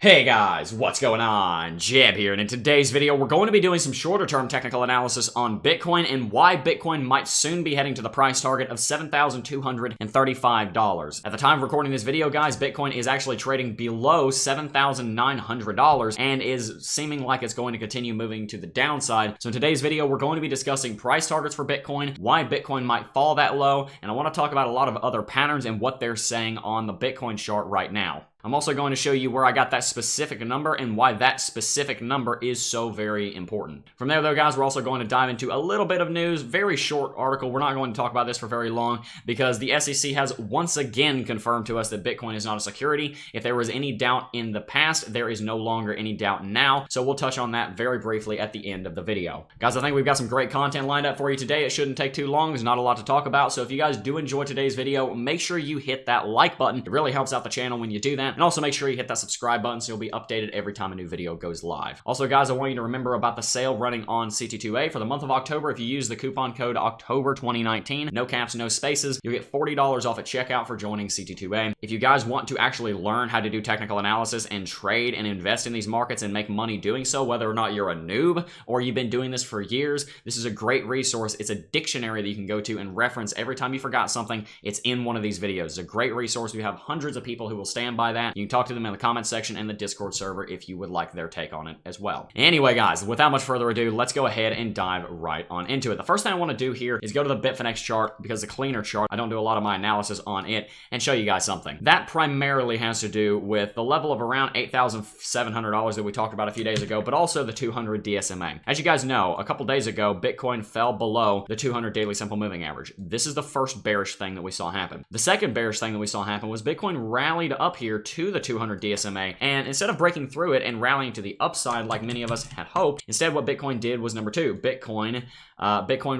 Hey guys, what's going on? Jeb here, and in today's video, we're going to be doing some shorter-term technical analysis on Bitcoin and why Bitcoin might soon be heading to the price target of $7,235. At the time of recording this video, guys, Bitcoin is actually trading below $7,900 and is seeming like it's going to continue moving to the downside. So in today's video, we're going to be discussing price targets for Bitcoin, why Bitcoin might fall that low, and I want to talk about a lot of other patterns and what they're saying on the Bitcoin chart right now. I'm also going to show you where I got that specific number and why that specific number is so very important. From there though, guys, we're also going to dive into a little bit of news, very short article. We're not going to talk about this for very long because the SEC has once again confirmed to us that Bitcoin is not a security. If there was any doubt in the past, there is no longer any doubt now. So we'll touch on that very briefly at the end of the video. Guys, I think we've got some great content lined up for you today. It shouldn't take too long. There's not a lot to talk about. So if you guys do enjoy today's video, make sure you hit that like button. It really helps out the channel when you do that. And also make sure you hit that subscribe button so you'll be updated every time a new video goes live. Also, guys, I want you to remember about the sale running on CT2A for the month of October. If you use the coupon code October2019, no caps, no spaces, you'll get $40 off at checkout for joining CT2A. If you guys want to actually learn how to do technical analysis and trade and invest in these markets and make money doing so, whether or not you're a noob or you've been doing this for years, this is a great resource. It's a dictionary that you can go to and reference every time you forgot something. It's in one of these videos. It's a great resource. We have hundreds of people who will stand by that. You can talk to them in the comment section and the Discord server if you would like their take on it as well. Anyway, guys, without much further ado, let's go ahead and dive right on into it. The first thing I want to do here is go to the Bitfenix chart because it's a cleaner chart. I don't do a lot of my analysis on it and show you guys something. That primarily has to do with the level of around $8,700 that we talked about a few days ago, but also the 200 DSMA. As you guys know, a couple days ago, Bitcoin fell below the 200 daily simple moving average. This is the first bearish thing that we saw happen. The second bearish thing that we saw happen was Bitcoin rallied up here to the 200 DSMA, and instead of breaking through it and rallying to the upside like many of us had hoped, instead what Bitcoin did was number two, Bitcoin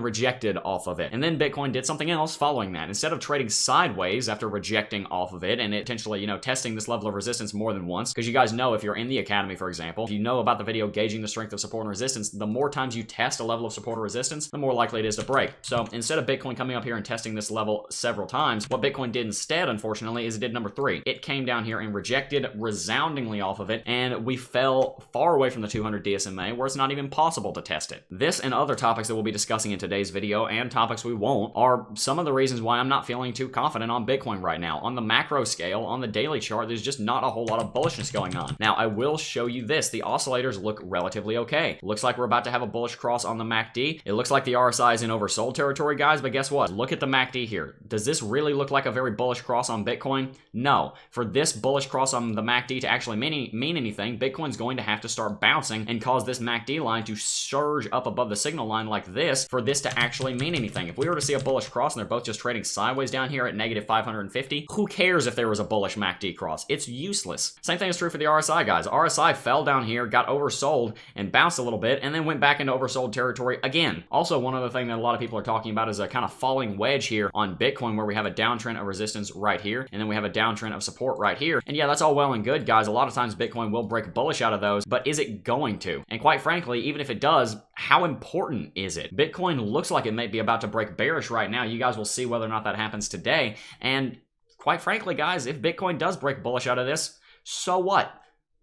rejected off of it. And then Bitcoin did something else following that. Instead of trading sideways after rejecting off of it and it potentially, testing this level of resistance more than once, because you guys know if you're in the academy, for example, if you know about the video gauging the strength of support and resistance, the more times you test a level of support or resistance, the more likely it is to break. So instead of Bitcoin coming up here and testing this level several times, what Bitcoin did instead, unfortunately, is it did number three. It came down here and rejected resoundingly off of it, and we fell far away from the 200 DSMA where it's not even possible to test it. This and other topics that we'll be discussing in today's video, and topics we won't, are some of the reasons why I'm not feeling too confident on Bitcoin right now. On the macro scale, on the daily chart, there's just not a whole lot of bullishness going on. Now, I will show you this. The oscillators look relatively okay. Looks like we're about to have a bullish cross on the MACD. It looks like the RSI is in oversold territory, guys, but guess what? Look at the MACD here. Does this really look like a very bullish cross on Bitcoin? No. For this bullish cross on the MACD to actually mean anything, Bitcoin's going to have to start bouncing and cause this MACD line to surge up above the signal line like this for this to actually mean anything. If we were to see a bullish cross and they're both just trading sideways down here at negative 550, who cares if there was a bullish MACD cross? It's useless. Same thing is true for the RSI, guys. RSI fell down here, got oversold, and bounced a little bit, and then went back into oversold territory again. Also, one other thing that a lot of people are talking about is a kind of falling wedge here on Bitcoin where we have a downtrend of resistance right here, and then we have a downtrend of support right here. And yeah, that's all well and good, guys. A lot of times Bitcoin will break bullish out of those, but is it going to? And quite frankly, even if it does, how important is it? Bitcoin looks like it may be about to break bearish right now. You guys will see whether or not that happens today. And quite frankly, guys, if Bitcoin does break bullish out of this, so what?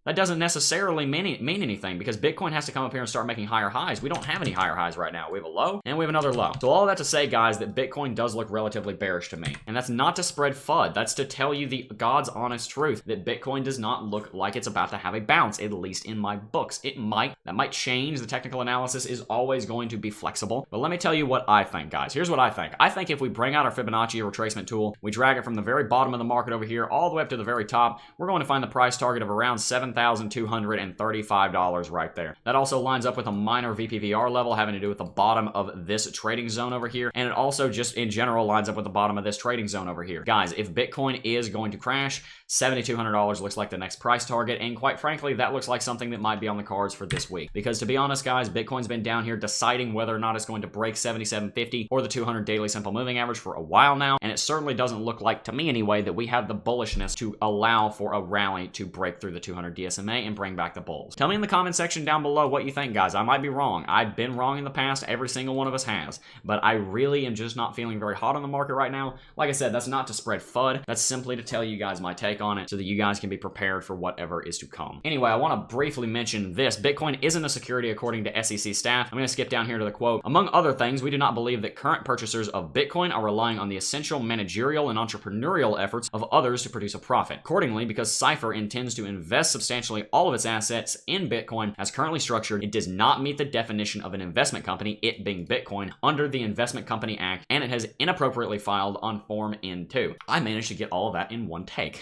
That doesn't necessarily mean anything because Bitcoin has to come up here and start making higher highs. We don't have any higher highs right now. We have a low and we have another low. So all that to say, guys, that Bitcoin does look relatively bearish to me. And that's not to spread FUD. That's to tell you the God's honest truth that Bitcoin does not look like it's about to have a bounce, at least in my books. It might. That might change. The technical analysis is always going to be flexible. But let me tell you what I think, guys. Here's what I think. I think if we bring out our Fibonacci retracement tool, we drag it from the very bottom of the market over here all the way up to the very top, we're going to find the price target of around $7,235 right there. That also lines up with a minor VPVR level having to do with the bottom of this trading zone over here. And it also just in general lines up with the bottom of this trading zone over here. Guys, if Bitcoin is going to crash, $7,200 looks like the next price target. And quite frankly, that looks like something that might be on the cards for this week. Because to be honest, guys, Bitcoin's been down here deciding whether or not it's going to break 7750 or the 200 daily simple moving average for a while now. And it certainly doesn't look like, to me anyway, that we have the bullishness to allow for a rally to break through the 200 DSMA and bring back the bulls. Tell me in the comment section down below what you think, guys. I might be wrong. I've been wrong in the past. Every single one of us has. But I really am just not feeling very hot on the market right now. Like I said, that's not to spread FUD. That's simply to tell you guys my take on it so that you guys can be prepared for whatever is to come. Anyway, I want to briefly mention this. Bitcoin isn't a security according to SEC staff. I'm going to skip down here to the quote. Among other things, we do not believe that current purchasers of Bitcoin are relying on the essential managerial and entrepreneurial efforts of others to produce a profit. Accordingly, because Cypher intends to invest substantially all of its assets in Bitcoin as currently structured, it does not meet the definition of an investment company, it being Bitcoin, under the Investment Company Act, and it has inappropriately filed on Form N2. I managed to get all of that in one take.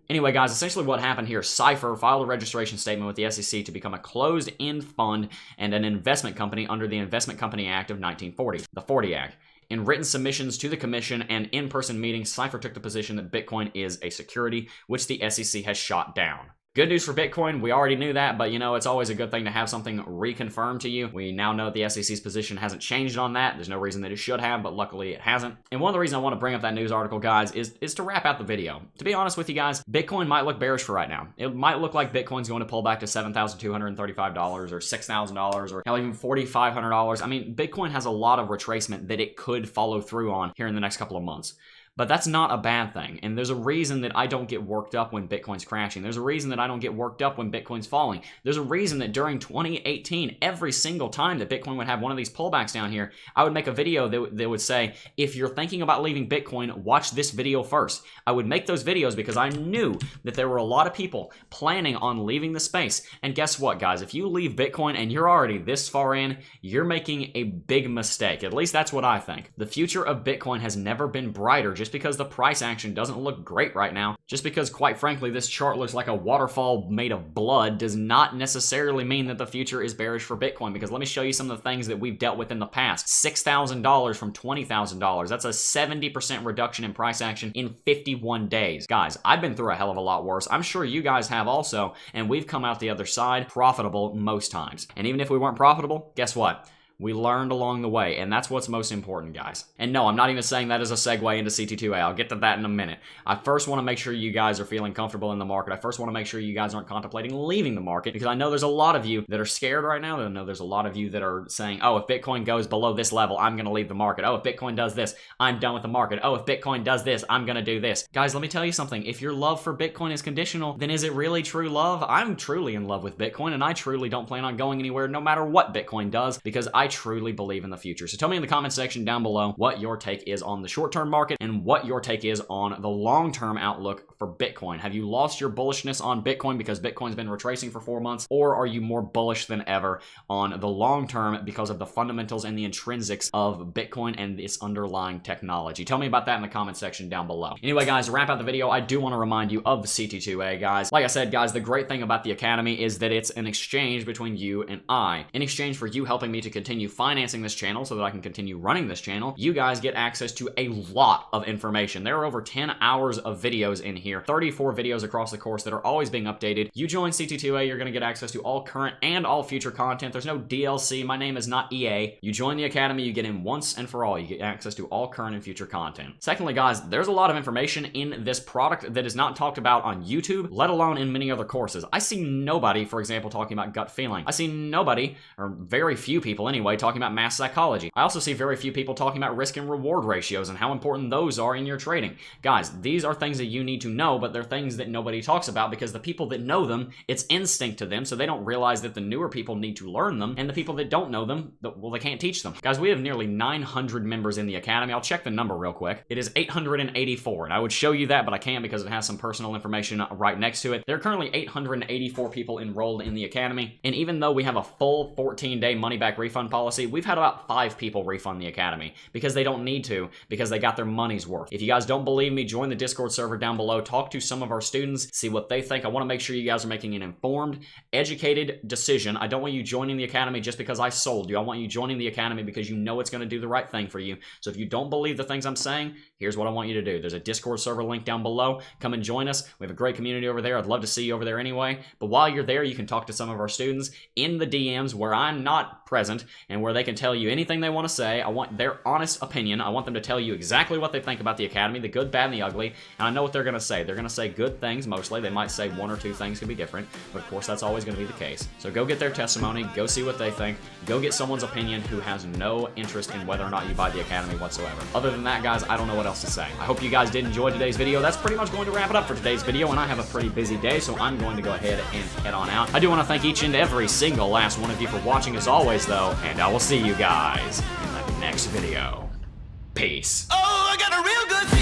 Anyway, guys, essentially what happened here, Cypher filed a registration statement with the SEC to become a closed-end fund and an investment company under the Investment Company Act of 1940, the 40 Act. In written submissions to the commission and in-person meetings, Cypher took the position that Bitcoin is a security, which the SEC has shot down. Good news for Bitcoin, we already knew that, but you know, it's always a good thing to have something reconfirmed to you. We now know the SEC's position hasn't changed on that. There's no reason that it should have, but luckily it hasn't. And one of the reasons I want to bring up that news article, guys, is to wrap out the video. To be honest with you guys, Bitcoin might look bearish for right now. It might look like Bitcoin's going to pull back to $7,235 or $6,000 or hell, even $4,500. I mean, Bitcoin has a lot of retracement that it could follow through on here in the next couple of months. But that's not a bad thing. And there's a reason that I don't get worked up when Bitcoin's crashing. There's a reason that I don't get worked up when Bitcoin's falling. There's a reason that during 2018, every single time that Bitcoin would have one of these pullbacks down here, I would make a video that would say, if you're thinking about leaving Bitcoin, watch this video first. I would make those videos because I knew that there were a lot of people planning on leaving the space. And guess what, guys? If you leave Bitcoin and you're already this far in, you're making a big mistake. At least that's what I think. The future of Bitcoin has never been brighter. Just because the price action doesn't look great right now, just because, quite frankly, this chart looks like a waterfall made of blood, does not necessarily mean that the future is bearish for Bitcoin. Because let me show you some of the things that we've dealt with in the past. $6,000 from $20,000. That's a 70% reduction in price action in 51 days. Guys, I've been through a hell of a lot worse. I'm sure you guys have also, and we've come out the other side profitable most times. And even if we weren't profitable, guess what? We learned along the way, and that's what's most important, guys. And no, I'm not even saying that as a segue into CT2A. I'll get to that in a minute. I first want to make sure you guys are feeling comfortable in the market. I first want to make sure you guys aren't contemplating leaving the market, because I know there's a lot of you that are scared right now. I know there's a lot of you that are saying, oh, if Bitcoin goes below this level, I'm going to leave the market. Oh, if Bitcoin does this, I'm done with the market. Oh, if Bitcoin does this, I'm going to do this. Guys, let me tell you something. If your love for Bitcoin is conditional, then is it really true love? I'm truly in love with Bitcoin, and I truly don't plan on going anywhere no matter what Bitcoin does, because I truly believe in the future. So tell me in the comment section down below what your take is on the short-term market and what your take is on the long-term outlook for Bitcoin. Have you lost your bullishness on Bitcoin because Bitcoin's been retracing for 4 months, or are you more bullish than ever on the long-term because of the fundamentals and the intrinsics of Bitcoin and its underlying technology? Tell me about that in the comment section down below. Anyway, guys, to wrap out the video, I do want to remind you of the CT2A, guys. Like I said, guys, the great thing about the Academy is that it's an exchange between you and I. In exchange for you helping me to continue financing this channel so that I can continue running this channel, you guys get access to a lot of information. There are over 10 hours of videos in here, 34 videos across the course that are always being updated. You join CT2A, you're going to get access to all current and all future content. There's no DLC. My name is not EA. You join the Academy, you get in once and for all. You get access to all current and future content. Secondly, guys, there's a lot of information in this product that is not talked about on YouTube, let alone in many other courses. I see nobody, for example, talking about gut feeling. I see nobody, or very few people anyway, talking about mass psychology. I also see very few people talking about risk and reward ratios and how important those are in your trading. Guys, these are things that you need to know, but they're things that nobody talks about because the people that know them, it's instinct to them, so they don't realize that the newer people need to learn them, and the people that don't know them, well, they can't teach them. Guys, we have nearly 900 members in the Academy. I'll check the number real quick. It is 884, and I would show you that, but I can't because it has some personal information right next to it. There are currently 884 people enrolled in the Academy, and even though we have a full 14-day money-back refund policy, we've had about 5 people refund the Academy because they don't need to, because they got their money's worth. If you guys don't believe me, join the Discord server down below, talk to some of our students, see what they think. I want to make sure you guys are making an informed, educated decision. I don't want you joining the Academy just because I sold you. I want you joining the Academy because you know it's going to do the right thing for you. So if you don't believe the things I'm saying, here's what I want you to do. There's a Discord server link down below. Come and join us. We have a great community over there. I'd love to see you over there anyway. But while you're there, you can talk to some of our students in the DMs where I'm not present. and where they can tell you anything they want to say. I want their honest opinion. I want them to tell you exactly what they think about the academy, the good, bad, and the ugly, and I know what they're going to say. They're going to say good things mostly. They might say one or two things could be different, but of course that's always going to be the case. So go get their testimony, go see what they think, go get someone's opinion who has no interest in whether or not you buy the academy whatsoever. Other than that, guys, I don't know what else to say. I hope you guys did enjoy today's video. That's pretty much going to wrap it up for today's video, and I have a pretty busy day, so I'm going to go ahead and head on out. I do want to thank each and every single last one of you for watching as always, though, and I will see you guys in the next video. Peace. Oh, I got a real good